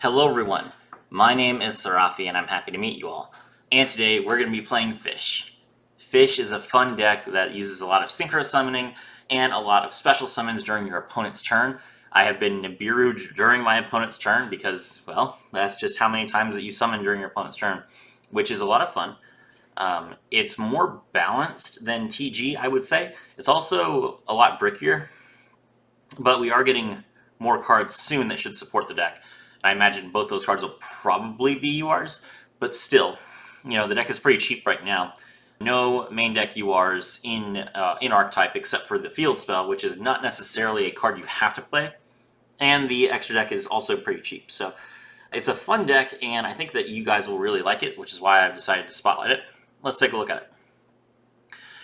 Hello everyone, my name is Seraphi and I'm happy to meet you all. And today we're going to be playing Fish. Fish is a fun deck that uses a lot of synchro summoning and a lot of special summons during your opponent's turn. I have been Nibiru'd during my opponent's turn because, well, that's just how many times that you summon during your opponent's turn, which is a lot of fun. It's more balanced than TG, I would say. It's also a lot brickier, but we are getting more cards soon that should support the deck. I imagine both those cards will probably be URs, but still, the deck is pretty cheap right now. No main deck URs in Archetype except for the Field Spell, which is not necessarily a card you have to play, and the extra deck is also pretty cheap. So it's a fun deck, and I think that you guys will really like it, which is why I've decided to spotlight it. Let's take a look at it.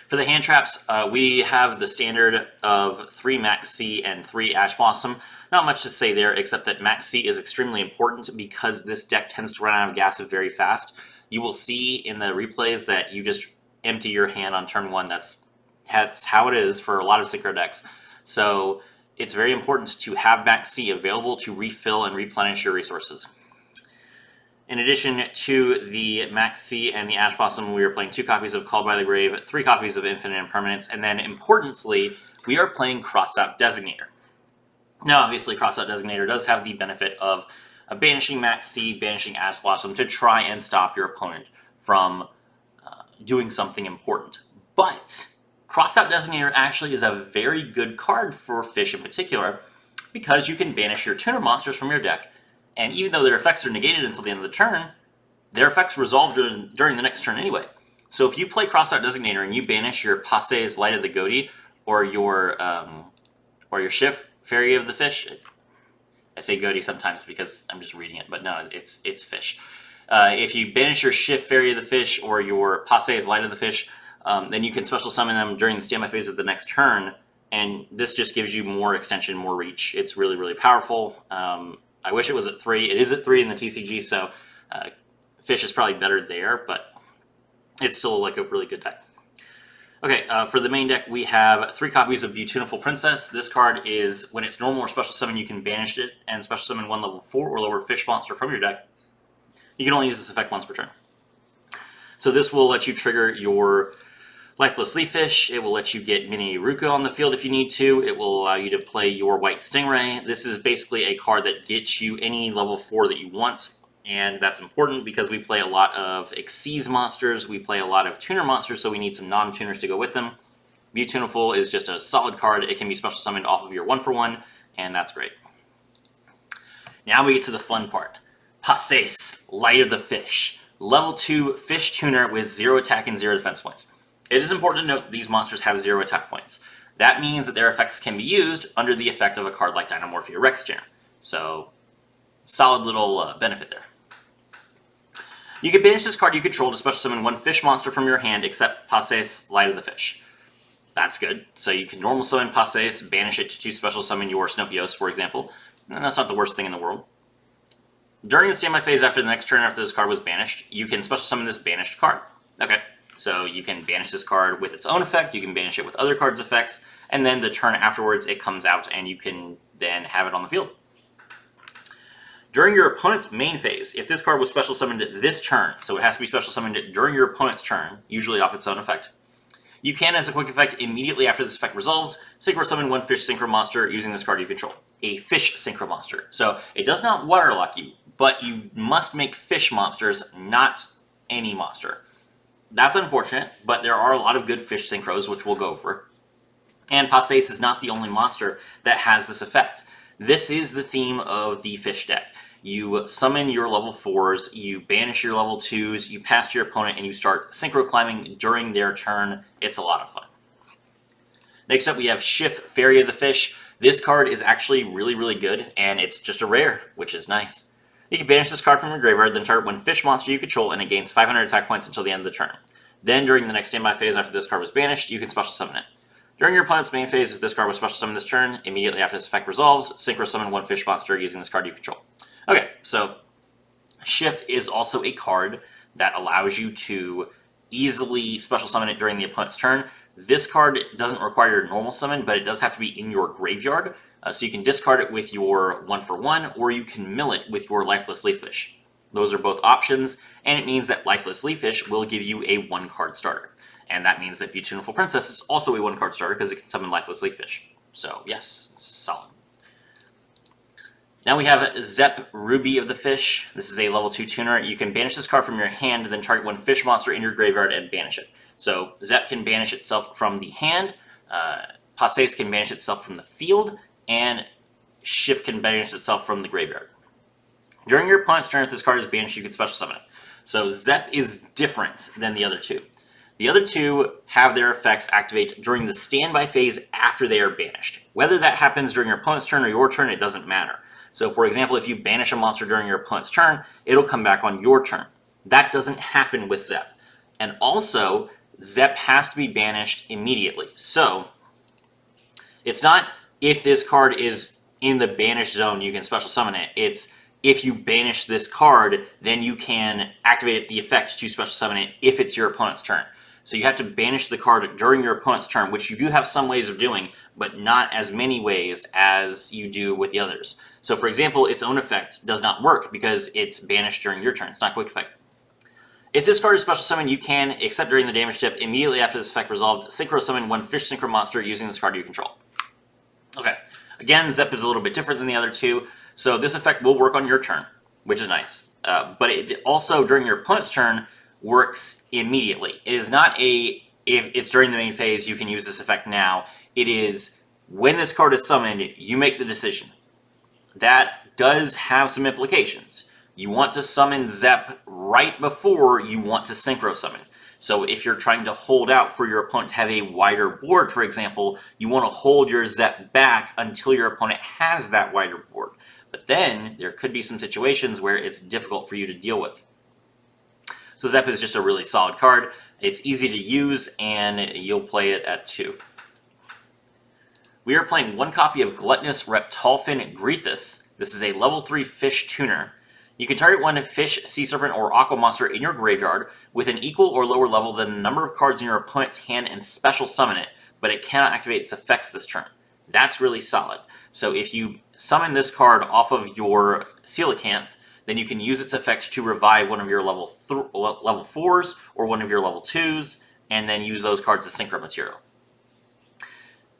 For the hand traps, we have the standard of 3 Max C and 3 Ash Blossom. Not much to say there, except that Max C is extremely important because this deck tends to run out of gas very fast. You will see in the replays that you just empty your hand on turn 1. That's how it is for a lot of Synchro decks. So it's very important to have Max C available to refill and replenish your resources. In addition to the Max C and the Ash Blossom, we are playing 2 copies of Called by the Grave, 3 copies of Infinite Impermanence, and then importantly, we are playing Crossout Designator. Now, obviously, Crossout Designator does have the benefit of banishing Max C, banishing Ash Blossom to try and stop your opponent from doing something important. But Crossout Designator actually is a very good card for Fish in particular because you can banish your tuner monsters from your deck. And even though their effects are negated until the end of the turn, their effects resolve during the next turn anyway. So if you play Crossout Designator and you banish your Passe's Light of the Ghoti or your Shift Fairy of the Fish, I say Ghoti sometimes because I'm just reading it, but no, it's Fish. If you banish your Shift Fairy of the Fish or your Passe's Light of the Fish, then you can special summon them during the standby phase of the next turn, and this just gives you more extension, more reach. It's really, really powerful. I wish it was at 3. It is at 3 in the TCG, so Fish is probably better there, but it's still like a really good deck. Okay, for the main deck, we have 3 copies of Beautiful Princess. This card is, when it's normal or special summon, you can banish it and special summon 1 level 4 or lower fish monster from your deck. You can only use this effect once per turn. So this will let you trigger your Lifeless Leaf Fish. It will let you get Mini Ruka on the field if you need to. It will allow you to play your White Stingray. This is basically a card that gets you any level 4 that you want, and that's important because we play a lot of Xyz monsters, we play a lot of tuner monsters, so we need some non-tuners to go with them. Beautiful is just a solid card. It can be special summoned off of your 1-for-1, and that's great. Now we get to the fun part. Passe's Light of the Fish. Level 2 Fish Tuner with 0 attack and 0 defense points. It is important to note that these monsters have 0 attack points. That means that their effects can be used under the effect of a card like Dynamorphia Rex Jam. So, solid little benefit there. You can banish this card you control to special summon 1 fish monster from your hand except Passe's Light of the Fish. That's good. So you can normal summon Passe's, banish it to special summon your Snopios, for example. And that's not the worst thing in the world. During the standby phase after the next turn after this card was banished, you can special summon this banished card. Okay. So you can banish this card with its own effect, you can banish it with other cards' effects, and then the turn afterwards it comes out and you can then have it on the field. During your opponent's main phase, if this card was special summoned this turn, so it has to be special summoned during your opponent's turn, usually off its own effect, you can, as a quick effect, immediately after this effect resolves, Synchro summon 1 fish synchro monster using this card you control. A fish synchro monster. So it does not waterlock you, but you must make fish monsters, not any monster. That's unfortunate, but there are a lot of good fish synchros, which we'll go over. And Passe's is not the only monster that has this effect. This is the theme of the fish deck. You summon your level 4s, you banish your level 2s, you pass to your opponent, and you start synchro climbing during their turn. It's a lot of fun. Next up, we have Shift Fairy of the Fish. This card is actually really, really good, and it's just a rare, which is nice. You can banish this card from your graveyard, then target 1 fish monster you control, and it gains 500 attack points until the end of the turn. Then, during the next standby phase after this card was banished, you can special summon it. During your opponent's main phase, if this card was special summoned this turn, immediately after this effect resolves, synchro summon 1 fish monster using this card you control. Okay, so Shift is also a card that allows you to easily special summon it during the opponent's turn. This card doesn't require your normal summon, but it does have to be in your graveyard, So you can discard it with your 1/1, or you can mill it with your Lifeless Leaf Fish. Those are both options, and it means that Lifeless Leaf Fish will give you a 1-card starter. And that means that Beautiful Princess is also a 1-card starter because it can summon Lifeless Leaf Fish. So yes, it's solid. Now we have Zep, Ruby of the Fish. This is a level 2 tuner. You can banish this card from your hand, then target one fish monster in your graveyard and banish it. So Zep can banish itself from the hand, Passes can banish itself from the field, and Shift can banish itself from the graveyard. During your opponent's turn, if this card is banished, you can special summon it. So Zep is different than the other two. The other two have their effects activate during the standby phase after they are banished. Whether that happens during your opponent's turn or your turn, it doesn't matter. So for example, if you banish a monster during your opponent's turn, it'll come back on your turn. That doesn't happen with Zep. And also, Zep has to be banished immediately. So it's not if this card is in the banish zone, you can special summon it. It's if you banish this card, then you can activate the effect to special summon it if it's your opponent's turn. So you have to banish the card during your opponent's turn, which you do have some ways of doing, but not as many ways as you do with the others. So for example, its own effect does not work because it's banished during your turn. It's not quick effect. If this card is special summoned, you can, except during the damage step, immediately after this effect resolved, Synchro summon one fish Synchro monster using this card you control. Okay, again, Zep is a little bit different than the other two, so this effect will work on your turn, which is nice. But it also, during your opponent's turn, works immediately. It is not a, if it's during the main phase, you can use this effect now. It is, when this card is summoned, you make the decision. That does have some implications. You want to summon Zep right before you want to Synchro summon. So if you're trying to hold out for your opponent to have a wider board, for example, you want to hold your Zep back until your opponent has that wider board. But then there could be some situations where it's difficult for you to deal with. So Zep is just a really solid card. It's easy to use, and you'll play it at 2. We are playing one copy of Gluttonous Reptolfin Grethus. This is a level 3 fish tuner. You can target one fish, sea serpent, or aqua monster in your graveyard with an equal or lower level than the number of cards in your opponent's hand and special summon it, but it cannot activate its effects this turn. That's really solid. So if you summon this card off of your Coelacanth, then you can use its effect to revive one of your level 4s or one of your level 2s, and then use those cards as Synchro material.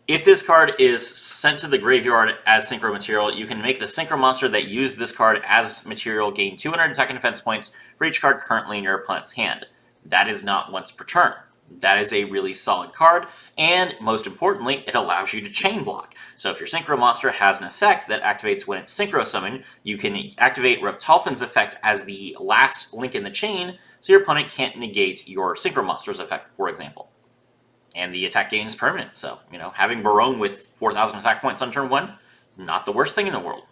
If this card is sent to the graveyard as Synchro material, you can make the Synchro monster that used this card as material gain 200 attack and defense points for each card currently in your opponent's hand. That is not once per turn. That is a really solid card, and most importantly, it allows you to chain block. So if your Synchro monster has an effect that activates when it's Synchro summoned, you can activate Reptolfin's effect as the last link in the chain, so your opponent can't negate your Synchro monster's effect, for example. And the attack gain is permanent, so, having Barone with 4,000 attack points on turn 1, not the worst thing in the world.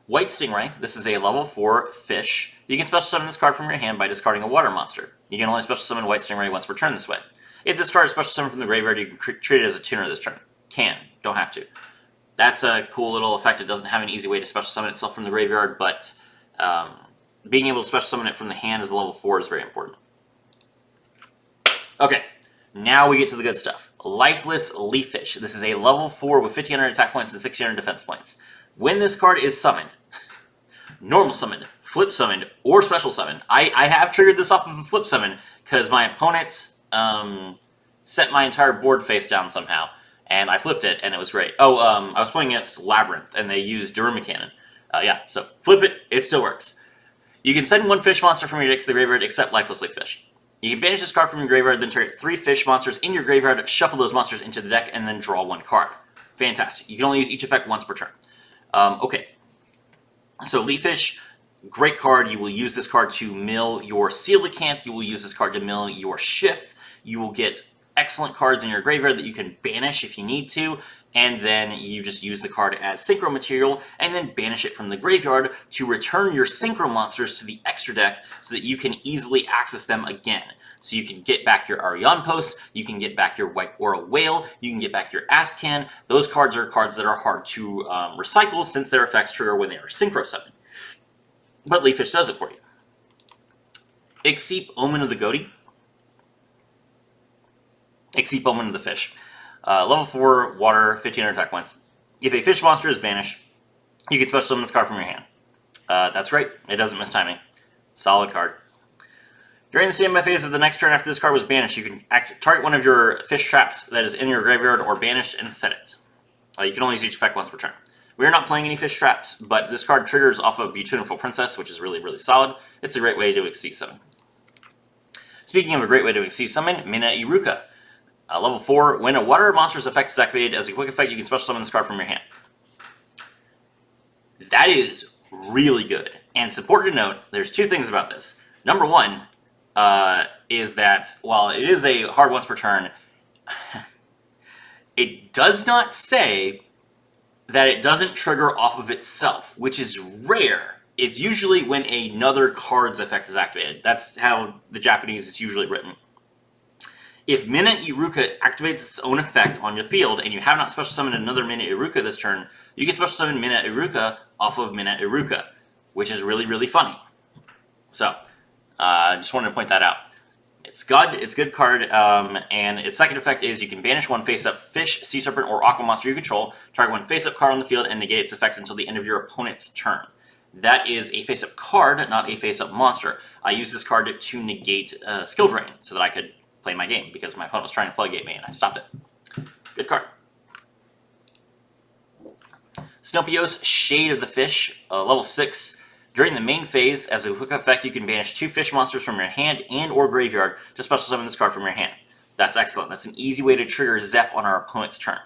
White Stingray, this is a level 4 fish. You can special summon this card from your hand by discarding a water monster. You can only special summon White Stingray once per turn this way. If this card is special summoned from the graveyard, you can treat it as a tuner this turn. Can, don't have to. That's a cool little effect. It doesn't have an easy way to special summon itself from the graveyard, but being able to special summon it from the hand as a level 4 is very important. Okay, now we get to the good stuff. Lifeless Leaf Fish. This is a level 4 with 1,500 attack points and 1,600 defense points. When this card is summoned, normal summoned, flip summoned, or special summoned, I have triggered this off of a flip summon because my opponent set my entire board face down somehow, and I flipped it, and it was great. Oh, I was playing against Labyrinth, and they used Duruma Cannon. Yeah, so flip it, it still works. You can send one fish monster from your deck to the graveyard except Lifeless Leaf Fish. You can banish this card from your graveyard, then target 3 fish monsters in your graveyard, shuffle those monsters into the deck, and then draw 1 card. Fantastic. You can only use each effect once per turn. Okay. So Leaf Fish, great card. You will use this card to mill your Coelacanth. You will use this card to mill your Shift. You will get excellent cards in your graveyard that you can banish if you need to, and then you just use the card as Synchro material, and then banish it from the graveyard to return your Synchro monsters to the extra deck so that you can easily access them again. So you can get back your Arion Post, you can get back your White Aura Whale, you can get back your Ascan. Those cards are cards that are hard to recycle since their effects trigger when they are Synchro summoned. But Leaf Fish does it for you. Exceep Omen of the Ghoti. Exceep Omen of the Fish. Level 4 water, 1500 attack points. If a fish monster is banished, you can special summon this card from your hand. That's right, it doesn't miss timing. Solid card. During the standby phase of the next turn after this card was banished, you can target one of your fish traps that is in your graveyard or banished and set it. You can only use each effect once per turn. We are not playing any fish traps, but this card triggers off of Beautiful Princess, which is really, really solid. It's a great way to Xyz summon. Speaking of a great way to Xyz summon, Mina Iruka. Level 4, when a water monster's effect is activated as a quick effect, you can special summon this card from your hand. That is really good. And it's important to note, there's two things about this. Number one is that while it is a hard once per turn, it does not say that it doesn't trigger off of itself, which is rare. It's usually when another card's effect is activated. That's how the Japanese is usually written. If Mina Iruka activates its own effect on your field and you have not special summoned another Mina Iruka this turn, you can special summon Mina Iruka off of Mina Iruka, which is really, really funny. So, I just wanted to point that out. It's good card, and its second effect is you can banish one face-up fish, sea serpent, or aqua monster you control, target one face-up card on the field, and negate its effects until the end of your opponent's turn. That is a face-up card, not a face-up monster. I use this card to negate skill drain so that I could play my game, because my opponent was trying to floodgate me, and I stopped it. Good card. Snopios, Shade of the Fish, level 6. During the main phase, as a quick effect, you can banish 2 fish monsters from your hand and or graveyard to special summon this card from your hand. That's excellent. That's an easy way to trigger Zep on our opponent's turn.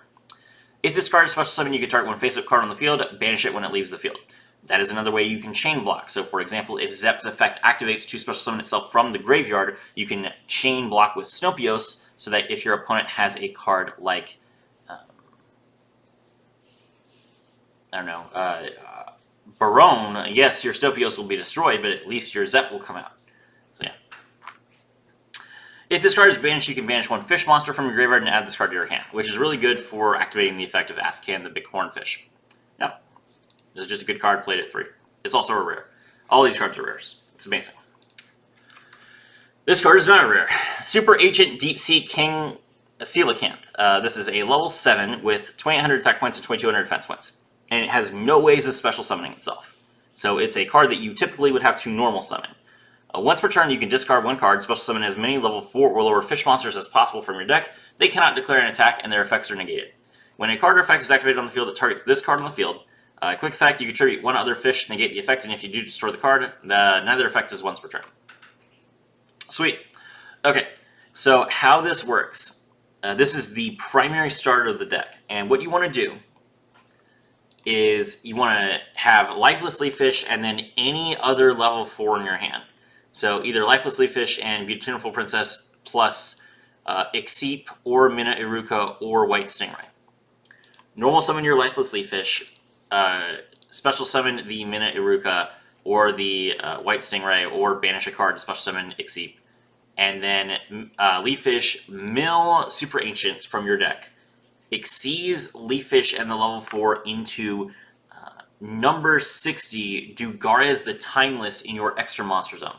If this card is special summon, you can target one face-up card on the field, banish it when it leaves the field. That is another way you can chain block. So, for example, if Zep's effect activates to special summon itself from the graveyard, you can chain block with Snopios so that if your opponent has a card like, Barone, yes, your Snopios will be destroyed, but at least your Zep will come out. So, yeah. If this card is banished, you can banish one fish monster from your graveyard and add this card to your hand, which is really good for activating the effect of Ascan, the big hornfish. Yep. It's just a good card, played at 3. It's also a rare. All these cards are rares. It's amazing. This card is not a rare. Super Ancient Deep Sea King Coelacanth. This is a level 7 with 2800 attack points and 2200 defense points. And it has no ways of special summoning itself. So it's a card that you typically would have to normal summon. Once per turn, you can discard one card, special summon as many level 4 or lower fish monsters as possible from your deck. They cannot declare an attack, and their effects are negated. When a card or effect is activated on the field that targets this card on the field, quick effect, you contribute one other fish, negate the effect, and if you do destroy the card, neither effect is once per turn. Sweet. Okay, so how this works. This is the primary starter of the deck, and what you want to do is you want to have Lifeless Leaf Fish and then any other level 4 in your hand. So either Lifeless Leaf Fish and Beautiful Princess plus Xyz or Mina Iruka or White Stingray. Normal summon your Lifeless Leaf Fish, special summon the Mina Iruka or the White Stingray, or banish a card to special summon Xyz. And then Leaf Fish, mill Super Ancient from your deck. Xyz, Leaf Fish, and the level 4 into number 60, Dugares the Timeless in your extra monster zone.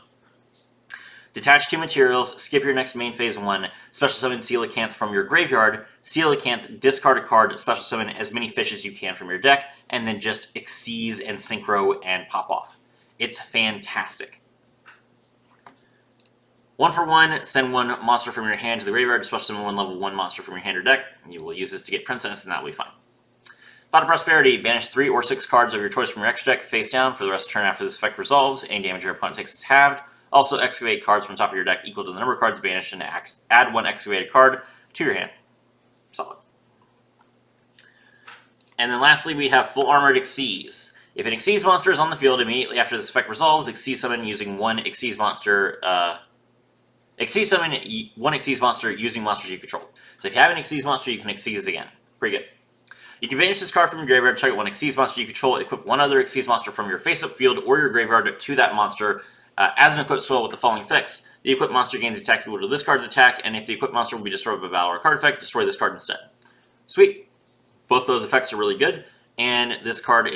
Detach 2 materials, skip your next main phase 1, special summon Coelacanth from your graveyard, Coelacanth, discard a card, special summon as many fish as you can from your deck, and then just Xyz and Synchro and pop off. It's fantastic. 1 for 1, send one monster from your hand to the graveyard, special summon one level 1 monster from your hand or deck. You will use this to get Princess, and that will be fine. Pot of Prosperity, banish 3 or 6 cards of your choice from your extra deck face down for the rest of the turn after this effect resolves. Any damage your opponent takes is halved. Also, excavate cards from the top of your deck equal to the number of cards banished, and add 1 excavated card to your hand. Solid. And then lastly, we have Full Armored Xyz. If an Xyz monster is on the field immediately after this effect resolves, Xyz summon using one Xyz monster. Xyz summon one Xyz monster using monsters you control. So if you have an Xyz monster, you can Xyz again. Pretty good. You can banish this card from your graveyard, target one Xyz monster you control, equip one other Xyz monster from your face-up field or your graveyard to that monster as an equipped spell with the following effects. The equipped monster gains attack equal to this card's attack, and if the equipped monster will be destroyed by battle or card effect, destroy this card instead. Sweet. Both those effects are really good, and this card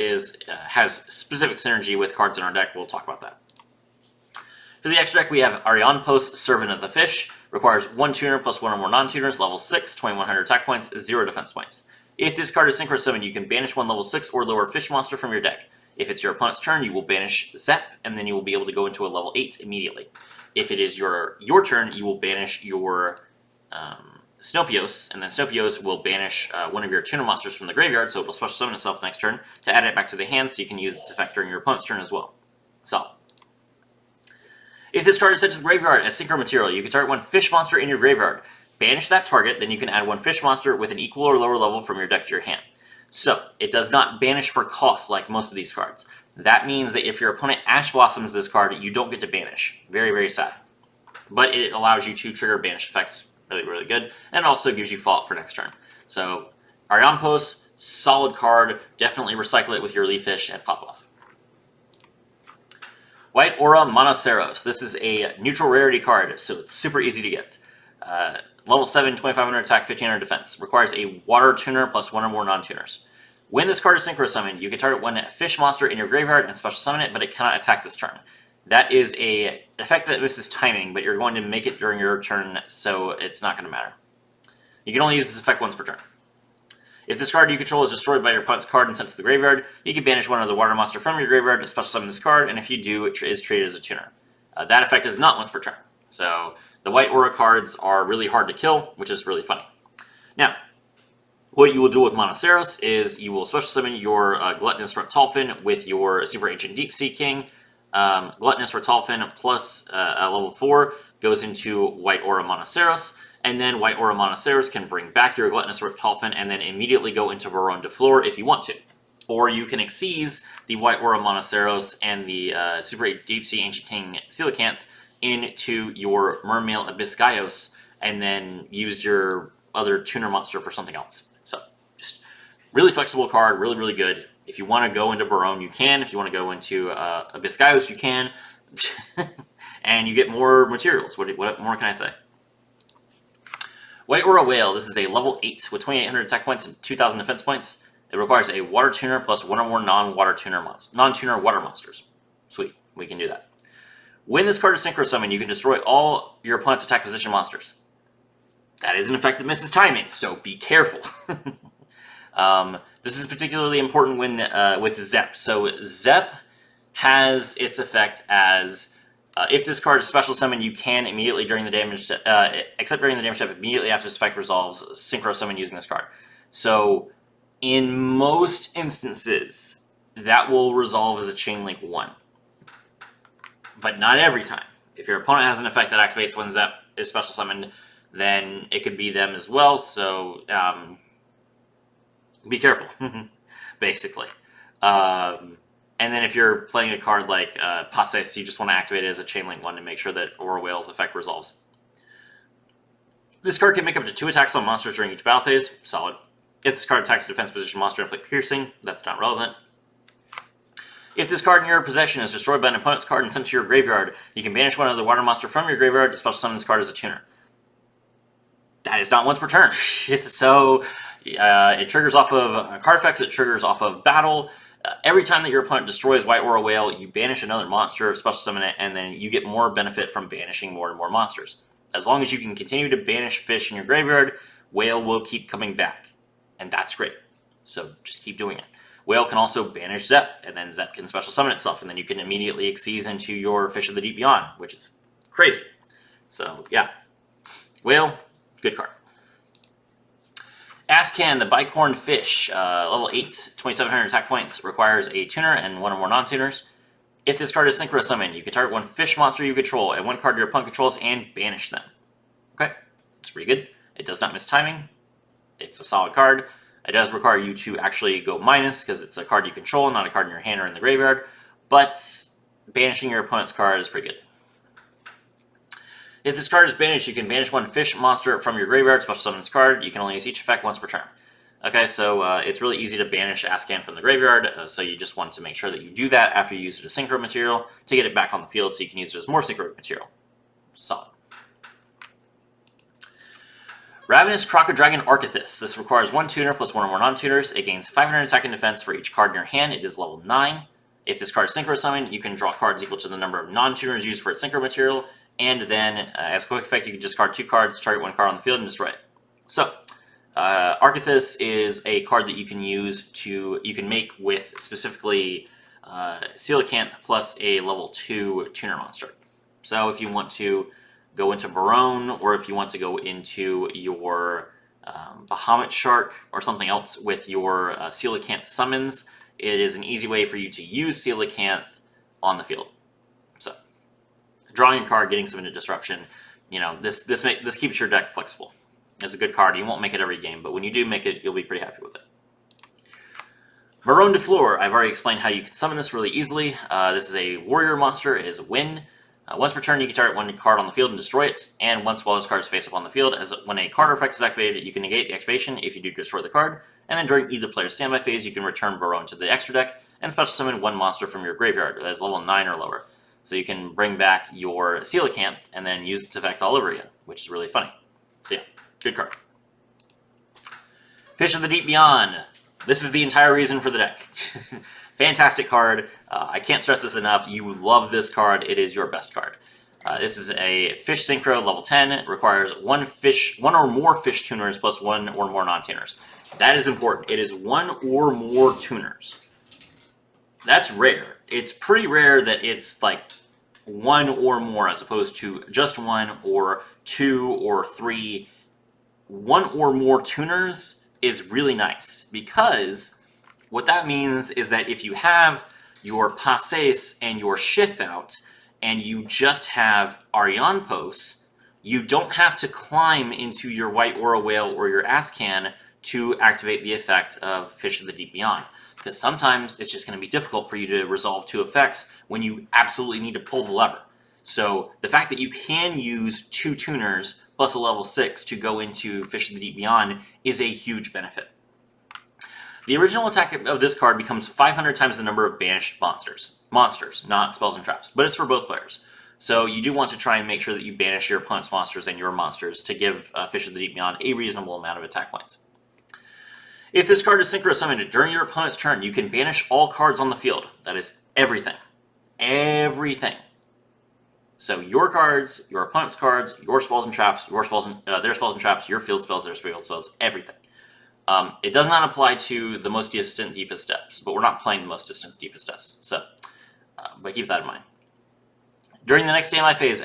has specific synergy with cards in our deck. We'll talk about that. For the extra deck, we have Arianpos, Servant of the Fish. Requires 1 tuner plus 1 or more non-tuners, level 6, 2100 attack points, 0 defense points. If this card is Synchro Summon, you can banish one level 6 or lower fish monster from your deck. If it's your opponent's turn, you will banish Zep, and then you will be able to go into a level 8 immediately. If it is your turn, you will banish your Snopios, and then Snopios will banish one of your tuner monsters from the graveyard, so it will special summon itself next turn to add it back to the hand, so you can use this effect during your opponent's turn as well. Solid. If this card is sent to the graveyard as Synchro material, you can target one fish monster in your graveyard. Banish that target, then you can add one fish monster with an equal or lower level from your deck to your hand. So, it does not banish for cost like most of these cards. That means that if your opponent Ash Blossoms this card, you don't get to banish. Very, very sad. But it allows you to trigger banish effects really, really good, and also gives you Fallout for next turn. So, Arianpos, solid card. Definitely recycle it with your Leaf Fish and pop off. White Aura Monoceros. This is a neutral rarity card, so it's super easy to get. Level 7, 2500 attack, 1500 defense. Requires a water tuner plus 1 or more non-tuners. When this card is Synchro Summoned, you can target one fish monster in your graveyard and special summon it, but it cannot attack this turn. That is an effect that misses timing, but you're going to make it during your turn, so it's not going to matter. You can only use this effect once per turn. If this card you control is destroyed by your opponent's card and sent to the graveyard, you can banish one of the water monster from your graveyard and special summon this card, and if you do, it is treated as a tuner. That effect is not once per turn. So the White Aura cards are really hard to kill, which is really funny. Now, what you will do with Monoceros is you will special summon your Gluttonous Reptolfin with your Super Ancient Deep Sea King. Gluttonous Reptolfin plus a level 4 goes into White Aura Monoceros. And then White Aura Monoceros can bring back your Gluttonous Reptolfin and then immediately go into Baronne de Fleur if you want to. Or you can Xyz the White Aura Monoceros and the Super Deep Sea Ancient King Coelacanth into your Mermail Abyssgaios and then use your other tuner monster for something else. So, just really flexible card, really, really good. If you want to go into Baronne, you can. If you want to go into Abyssgaios, you can. And you get more materials. What more can I say? White Aura Whale. This is a level 8 with 2800 attack points and 2000 defense points. It requires a water tuner plus 1 or more non-tuner water monsters. Sweet, we can do that. When this card is Synchro Summon, you can destroy all your opponent's attack position monsters. That is an effect that misses timing, so be careful. This is particularly important when with Zep. So Zep has its effect as if this card is special summon, you can immediately during the damage, except during the damage step, immediately after this effect resolves, Synchro Summon using this card. So in most instances, that will resolve as a Chain Link 1. But not every time. If your opponent has an effect that activates when Zep is special summoned, then it could be them as well, so be careful, basically. And then if you're playing a card like Passes, you just want to activate it as a Chain Link 1 to make sure that Aura Whale's effect resolves. This card can make up to 2 attacks on monsters during each battle phase. Solid. If this card attacks a defense position monster, inflict piercing. That's not relevant. If this card in your possession is destroyed by an opponent's card and sent to your graveyard, you can banish one of the water monster from your graveyard and special summon this card as a tuner. That is not once per turn. So it triggers off of card effects, it triggers off of battle. Every time that your opponent destroys White Aura Whale, you banish another monster, special summon it, and then you get more benefit from banishing more and more monsters. As long as you can continue to banish fish in your graveyard, Whale will keep coming back. And that's great. So just keep doing it. Whale can also banish Zep, and then Zep can special summon itself, and then you can immediately Xyz into your Fish of the Deep Beyond, which is crazy. So, yeah. Whale, good card. Ascan, the Bicorn Fish, level 8, 2700 attack points, requires a tuner and 1 or more non-tuners. If this card is Synchro Summoned, you can target one fish monster you control and 1 card your opponent controls and banish them. Okay, that's pretty good. It does not miss timing. It's a solid card. It does require you to actually go minus because it's a card you control, not a card in your hand or in the graveyard. But banishing your opponent's card is pretty good. If this card is banished, you can banish one fish monster from your graveyard, special summon this card. You can only use each effect once per turn. Okay, so it's really easy to banish Ascan from the graveyard, so you just want to make sure that you do that after you use it as Synchro material to get it back on the field so you can use it as more Synchro material. Solid. Ravenous Crocoddragon Archithus. This requires 1 tuner plus 1 or more non-tuners. It gains 500 attack and defense for each card in your hand. It is level 9. If this card is Synchro Summon, you can draw cards equal to the number of non-tuners used for its Synchro material, and then as a quick effect, you can discard 2 cards, target 1 card on the field, and destroy it. So, Archithus is a card that you can make with specifically Coelacanth plus a level 2 tuner monster. So if you want to go into Barone, or if you want to go into your Bahamut Shark or something else with your Coelacanth summons, it is an easy way for you to use Coelacanth on the field. So, drawing a card, getting some into disruption, this keeps your deck flexible. It's a good card. You won't make it every game, but when you do make it, you'll be pretty happy with it. Baronne de Fleur. I've already explained how you can summon this really easily. This is a warrior monster. It is a win. Once per turn, you can target 1 card on the field and destroy it. And once while this card is face up on the field, when a card effect is activated, you can negate the activation if you do destroy the card. And then during either player's standby phase, you can return Baronne to the extra deck and special summon 1 monster from your graveyard that is level 9 or lower. So you can bring back your Coelacanth and then use its effect all over again, which is really funny. So yeah, good card. Fish of the Deep Beyond. This is the entire reason for the deck. Fantastic card. I can't stress this enough. You love this card. It is your best card. This is a Fish Synchro level 10. It requires 1 or more fish tuners plus 1 or more non-tuners. That is important. It is 1 or more tuners. That's rare. It's pretty rare that it's like 1 or more as opposed to just 1 or 2 or 3. 1 or more tuners is really nice, because what that means is that if you have your Passes and your Shift out and you just have Arianpos, you don't have to climb into your White Aura Whale or your Ascan to activate the effect of Fish of the Deep Beyond. Because sometimes it's just going to be difficult for you to resolve 2 effects when you absolutely need to pull the lever. So the fact that you can use 2 tuners plus a level 6 to go into Fish of the Deep Beyond is a huge benefit. The original attack of this card becomes 500 times the number of banished monsters. Monsters, not spells and traps, but it's for both players. So you do want to try and make sure that you banish your opponent's monsters and your monsters to give Fish of the Deep Beyond a reasonable amount of attack points. If this card is Synchro Summoned during your opponent's turn, you can banish all cards on the field. That is everything. Everything. So your cards, your opponent's cards, your spells and traps, their spells and traps, your field spells, their field spells, everything. It does not apply to the most distant, deepest depths, but we're not playing the most distant, deepest depths. So, but keep that in mind. During the next standby phase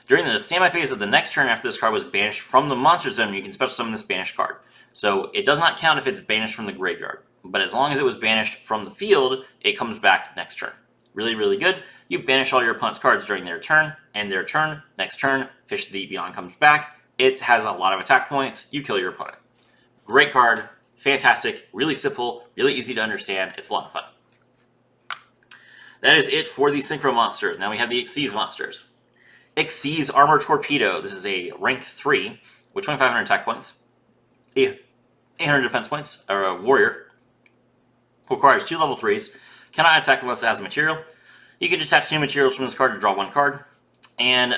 during the standby phase of the next turn after this card was banished from the monster zone, you can special summon this banished card. So it does not count if it's banished from the graveyard, but as long as it was banished from the field, it comes back next turn. Really, really good. You banish all your opponent's cards during their turn, and their turn, next turn, Fish of the Deep Beyond comes back. It has a lot of attack points. You kill your opponent. Great card. Fantastic. Really simple. Really easy to understand. It's a lot of fun. That is it for the Synchro monsters. Now we have the Xyz monsters. Xyz Armor Torpedo. This is a rank 3 with 2,500 attack points, 800 defense points, or a warrior. Requires 2 level 3s. Cannot attack unless it has a material. You can detach 2 materials from this card to draw 1 card. And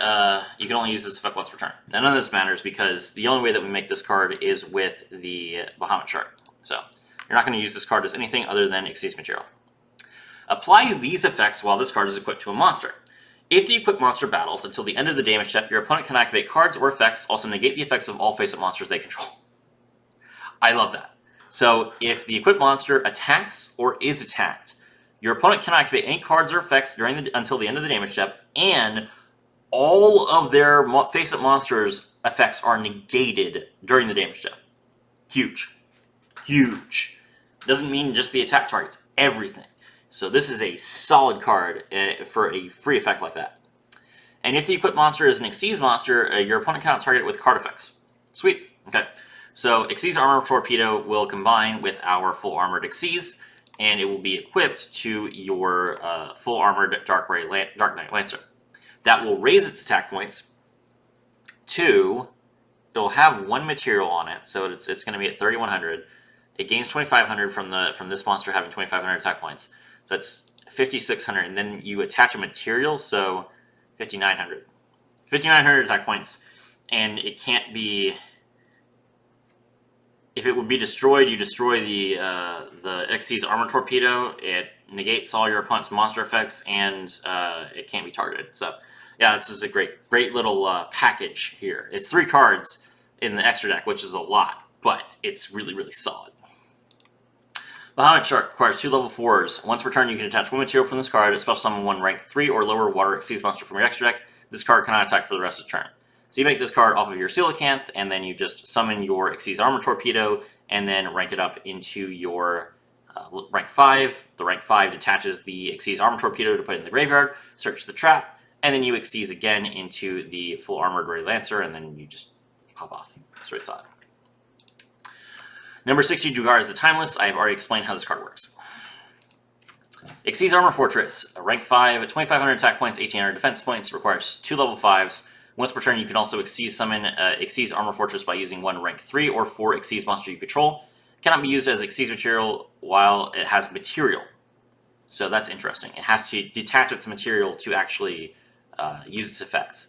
you can only use this effect once per turn. Now none of this matters because the only way that we make this card is with the Bahamut Shark. So you're not going to use this card as anything other than Xyz material. Apply these effects while this card is equipped to a monster. If the equipped monster battles until the end of the damage step, your opponent can activate cards or effects, also negate the effects of all face-up monsters they control. I love that. So if the equipped monster attacks or is attacked, your opponent cannot activate any cards or effects until the end of the damage step, and all of their face-up monsters' effects are negated during the damage step. Huge. Huge. Doesn't mean just the attack targets, everything. So this is a solid card for a free effect like that. And if the equipped monster is an Xyz monster, your opponent cannot target it with card effects. Sweet. Okay. So Xyz Armor Torpedo will combine with our full armored Xyz, and it will be equipped to your full armored Dark Knight Lancer. That will raise its attack points to, it'll have 1 material on it, so it's going to be at 3,100. It gains 2,500 from this monster having 2,500 attack points. So that's 5,600, and then you attach a material, so 5,900. 5,900 attack points, and it can't be, if it would be destroyed, you destroy the Xyz Armor Torpedo, it negates all your opponent's monster effects, and it can't be targeted. So yeah, this is a great little package here. It's 3 cards in the extra deck, which is a lot, but it's really solid. Bahamut Shark requires 2 level 4s. Once per turn, you can attach 1 material from this card, a special summon 1 rank 3 or lower water Xyz monster from your extra deck. This card cannot attack for the rest of the turn. So you make this card off of your Coelacanth, and then you just summon your Xyz Armor Torpedo, and then rank it up into your rank 5. The rank 5 detaches the Xyz Armor Torpedo to put it in the graveyard, search the trap, and then you Xyz again into the full armored Ray Lancer, and then you just pop off. It's really solid. Number 60, Dugar is the Timeless. I have already explained how this card works. Xyz Armor Fortress, rank 5, 2,500 attack points, 1,800 defense points, requires 2 level 5s. Once per turn, you can also Xyz summon Xyz Armor Fortress by using 1 rank 3 or 4 Xyz monster you control. It cannot be used as Xyz material while it has material. So that's interesting. It has to detach its material to actually use its effects,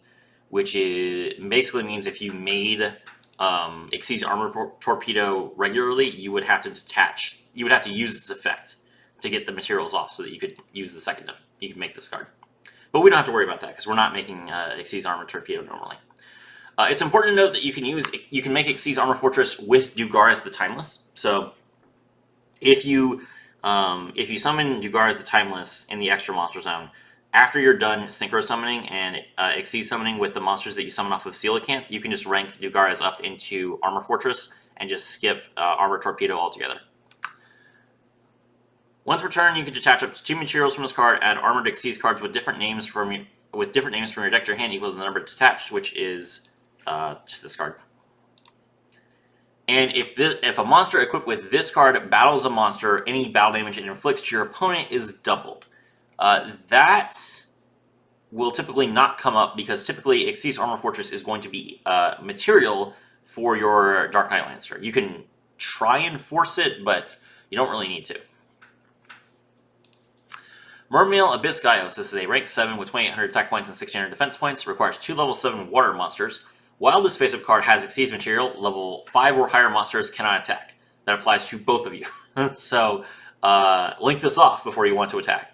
which basically means if you made Xyz Armor Torpedo regularly, you would have to detach. You would have to use its effect to get the materials off, so that you could use the second. You can make this card, but we don't have to worry about that because we're not making Xyz Armor Torpedo normally. It's important to note that you can make Xyz Armor Fortress with Dugar as the Timeless. So if you summon Dugar as the Timeless in the extra monster zone, after you're done Synchro summoning and Xyz summoning with the monsters that you summon off of Coelacanth, you can just rank Dugaras up into Armor Fortress and just skip Armor Torpedo altogether. Once per turn, you can detach up to 2 materials from this card, add armored Xyz cards with different names from your deck to your hand equal to the number detached, which is just this card. And if a monster equipped with this card battles a monster, any battle damage it inflicts to your opponent is doubled. That will typically not come up because typically Xyz Armor Fortress is going to be material for your Dark Knight Lancer. You can try and force it, but you don't really need to. Mermail Abyss Gaios. This is a rank 7 with 2,800 attack points and 1,600 defense points. Requires 2 level 7 water monsters. While this face-up card has Xyz material, level 5 or higher monsters cannot attack. That applies to both of you. So link this off before you want to attack.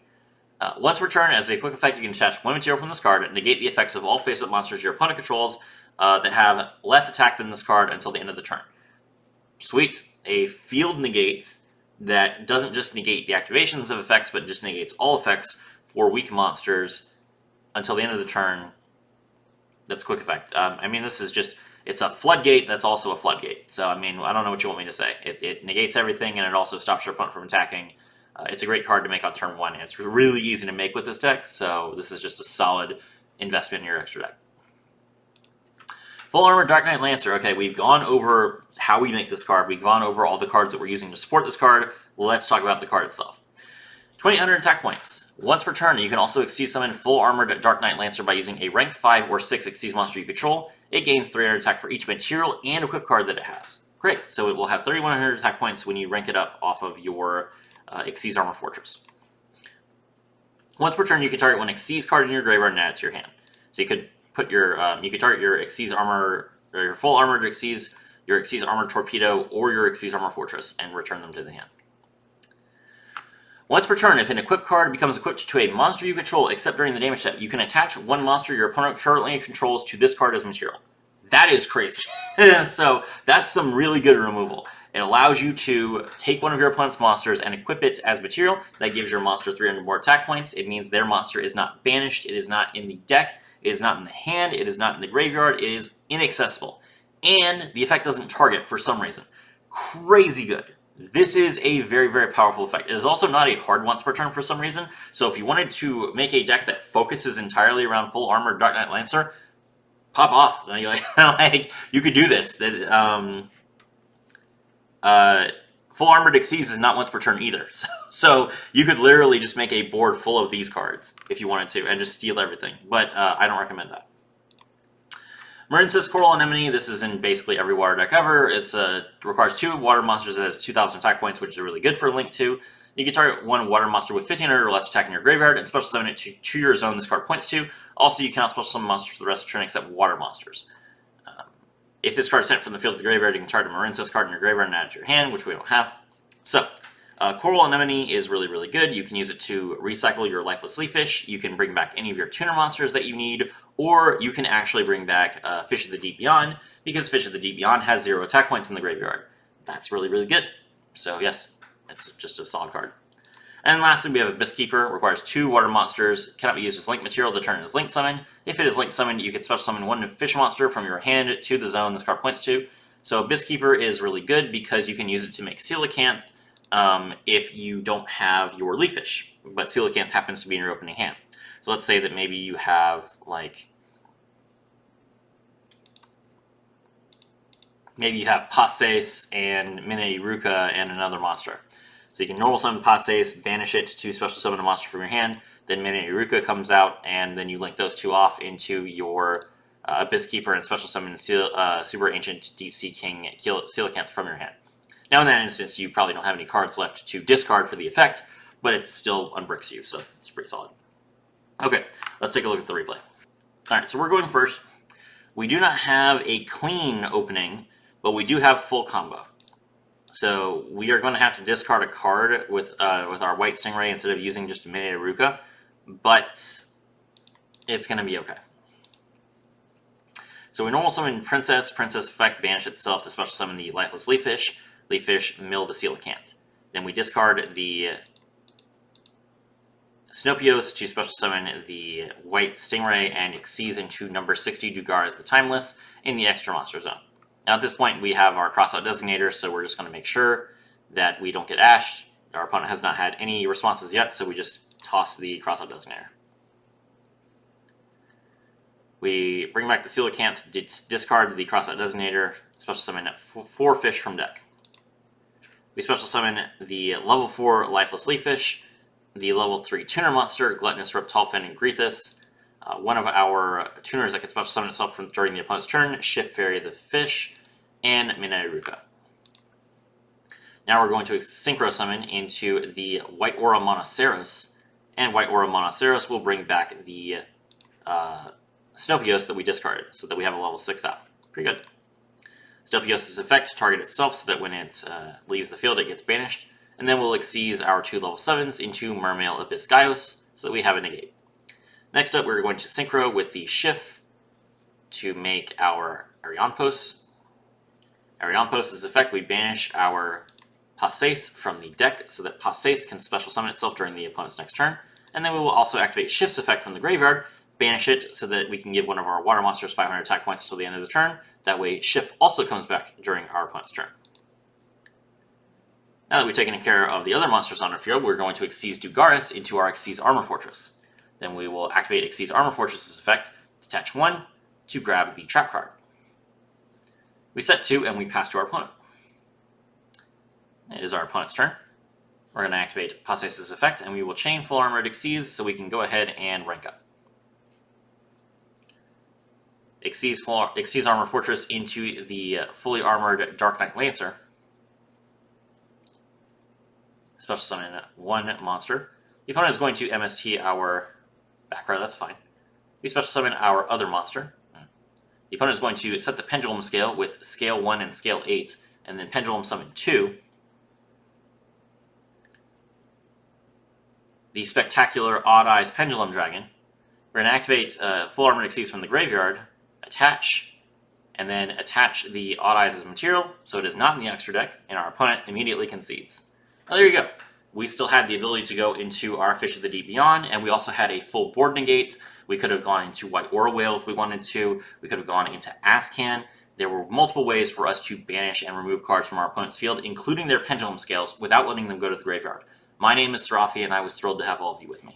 Once per turn, as a quick effect, you can attach 1 material from this card and negate the effects of all face-up monsters your opponent controls that have less attack than this card until the end of the turn. Sweet. A field negate that doesn't just negate the activations of effects, but just negates all effects for weak monsters until the end of the turn. That's quick effect. I mean, this is just, it's a floodgate that's also a floodgate. So, I mean, I don't know what you want me to say. It negates everything, and it also stops your opponent from attacking. It's a great card to make on turn 1. It's really easy to make with this deck, so this is just a solid investment in your extra deck. Full Armor Dark Knight Lancer. Okay, we've gone over how we make this card. We've gone over all the cards that we're using to support this card. Let's talk about the card itself. 2,800 attack points. Once per turn, you can also Xyz summon Full Armored Dark Knight Lancer by using a rank 5 or 6 Xyz monster you control. It gains 300 attack for each material and equip card that it has. Great, so it will have 3,100 attack points when you rank it up off of your Xyz Armor Fortress. Once per turn, you can target 1 Xyz card in your graveyard and add it to your hand. So you could put your, you could target your Xyz Armor, or your Full Armored Xyz, your Xyz Armor Torpedo, or your Xyz Armor Fortress, and return them to the hand. Once per turn, if an equipped card becomes equipped to a monster you control except during the damage step, you can attach 1 monster your opponent currently controls to this card as material. That is crazy. So that's some really good removal. It allows you to take one of your opponent's monsters and equip it as material. That gives your monster 300 more attack points. It means their monster is not banished. It is not in the deck. It is not in the hand. It is not in the graveyard. It is inaccessible. And the effect doesn't target for some reason. Crazy good. This is a very, very powerful effect. It is also not a hard once per turn for some reason. So if you wanted to make a deck that focuses entirely around Full Armored Dark Knight Lancer, pop off. Like, you could do this. Full Armored Xyz is not once per turn either. So you could literally just make a board full of these cards if you wanted to and just steal everything. But I don't recommend that. Marincess Coral Anemone. This is in basically every water deck ever. It requires 2 water monsters that has 2,000 attack points, which is really good for Link 2. You can target 1 water monster with 1,500 or less attack in your graveyard and special summon it to your zone this card points to. Also, you cannot special summon monsters for the rest of the turn except water monsters. If this card is sent from the field to the graveyard, you can target a Marincess card in your graveyard and add it to your hand, which we don't have. So, Coral Anemone is really, really good. You can use it to recycle your lifeless leaf fish. You can bring back any of your tuner monsters that you need, or you can actually bring back Fish of the Deep Beyond, because Fish of the Deep Beyond has 0 attack points in the graveyard. That's really, really good. So yes, it's just a solid card. And lastly, we have Abyss Keeper. Requires 2 water monsters. Cannot be used as link material to turn as link summon. If it is link summoned, you can special summon 1 fish monster from your hand to the zone this card points to. So Abyss Keeper is really good because you can use it to make Coelacanth if you don't have your leaf fish, but Coelacanth happens to be in your opening hand. So let's say that maybe you have like Passes and Mine Iruka and another monster. So you can normal summon Passes, banish it to special summon a monster from your hand, then Mine Iruka comes out, and then you link those 2 off into your Abyss Keeper and special summon Super Ancient Deep Sea King Coelacanth from your hand. Now in that instance, you probably don't have any cards left to discard for the effect, but it still unbricks you, so it's pretty solid. Okay, let's take a look at the replay. Alright, so we're going first. We do not have a clean opening, but we do have full combo. So we are going to have to discard a card with our White Stingray instead of using just a Mine Iruka, but it's going to be okay. So we normal summon Princess. Princess effect banish itself to special summon the lifeless leaf fish. Leaf fish mill the Coelacanth. Then we discard the Snopios to special summon the White Stingray and exceeds into number 60 Dugaras the Timeless in the extra monster zone. Now at this point we have our crossout designator, so we're just going to make sure that we don't get ashed. Our opponent has not had any responses yet, so we just toss the crossout designator. We bring back the Coelacanth, discard the crossout designator, special summon 4 fish from deck. We special summon the level 4 Lifeless Leaf Fish, the level 3 Tuner Monster, Gluttonous Reptolfin and Greethus, one of our tuners that can special summon itself during the opponent's turn, Shift Fairy the Fish, and Mine Iruka. Now we're going to Synchro summon into the White Aura Monoceros, and White Aura Monoceros will bring back the Snopios that we discarded, so that we have a level 6 out. Pretty good. Snopios' effect target itself so that when it leaves the field it gets banished, and then we'll exceed our 2 level 7s into Mermail Abyss Gaios so that we have a negate. Next up we're going to Synchro with the Shift to make our Arianpos. Arianpos' effect, we banish our Passes from the deck so that Passes can special summon itself during the opponent's next turn, and then we will also activate Shift's effect from the graveyard, banish it so that we can give one of our water monsters 500 attack points until the end of the turn. That way Shift also comes back during our opponent's turn. Now that we've taken care of the other monsters on our field, we're going to Exceed Dugaris into our Exceed Armor Fortress. Then we will activate Exceed Armor Fortress' effect, detach 1 to grab the trap card. We set 2 and we pass to our opponent. It is our opponent's turn. We're going to activate Passes' effect and we will chain Full Armored Exceed so we can go ahead and rank up. Exceeds Armor Fortress into the fully armored Dark Knight Lancer. Special summon 1 monster. The opponent is going to MST our back row, that's fine. We special summon our other monster. The opponent is going to set the Pendulum Scale with Scale 1 and Scale 8, and then Pendulum Summon 2. The Spectacular Odd Eyes Pendulum Dragon. We're going to activate Full Armored Exceeds from the graveyard, attach, and then attach the Odd Eyes as material, so it is not in the extra deck, and our opponent immediately concedes. Well, there you go. We still had the ability to go into our Fish of the Deep Beyond, and we also had a full board negate. We could have gone into White Aura Whale if we wanted to. We could have gone into Ascan. There were multiple ways for us to banish and remove cards from our opponent's field, including their Pendulum Scales, without letting them go to the graveyard. My name is Seraphi, and I was thrilled to have all of you with me.